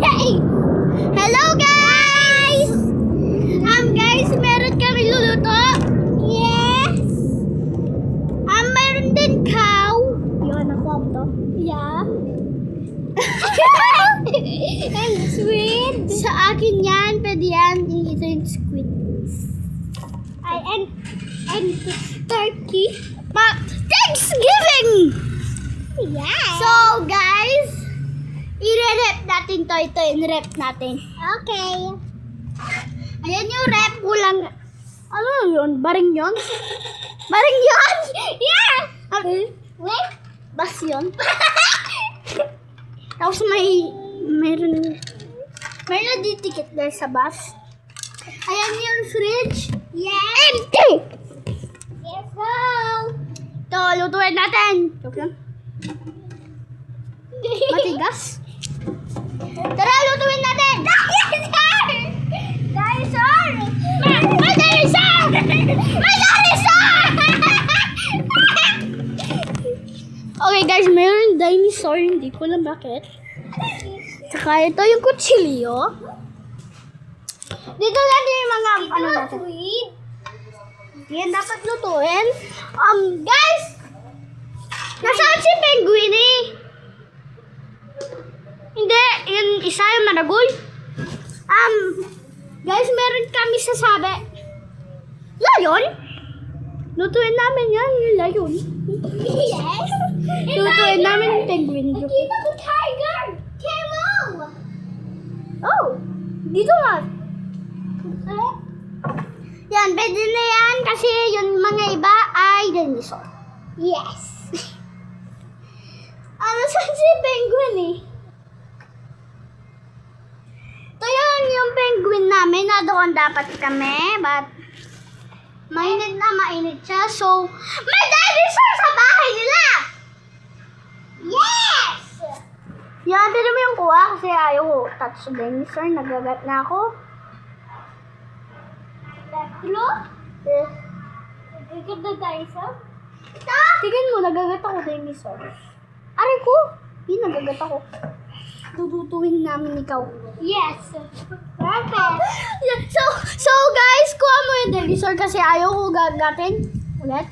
Hello guys! Guys, meron kami luluto. Yes! Meron din cow. Yun, nakuha mo to? Yeah. And squid. Sa akin yan, pwede yan. Ito yung squid. And turkey. Thanksgiving! Yeah. So guys, i-rep natin to. Ito, in-rep natin. Okay. Ayan yung rep. Kulang. Ano yun? Baring yun? Baring yun? Yeah! Okay. Wait. Bas yun. Tapos meron na ditikit there sa bus. Ayan yung fridge. Yes. Empty! Yes, go! Ito, lutuin natin. Joke lang. Matigas. Tara, lutuin natin. Dinosaur! Dinosaur! May dinosaur! May dinosaur! Okay guys, mayroon dinosaur. Hindi ko alam bakit. Saka ito yung kutsilyo. Dito natin yung mga ano natin. Yan dapat lutuin. Guys! Nasaan si penguin eh? Hindi, yung isa yung maragoy. Guys, meron kami sasabi. Layon? Lutuin namin yan, yung layon. Yes. Lutuin namin yung penguin. Nakita ko tiger. Camel. Oh, dito nga. Yan, pwede na yan kasi yung mga iba ay dinosaur. Yes. Ano saan si penguin eh? Ito yun yung penguin namin na doon dapat kami. But mainit na mainit siya. So, may dinosaur sa bahay nila! Yes! Yan, tinan mo yung kuha kasi ayaw touch the dinosaur. Nagagat na ako. Tatlo? Yes. Nagagat na dinosaur? Ito? Tignan mo, nagagat ako dinosaur. Aray ko! Hindi, nagagat ako. Tututuin namin ikaw. Yes. Perfect. Yeah, so guys, kuha mo yung dinosaur kasi ayaw ko gagatin. Ulit.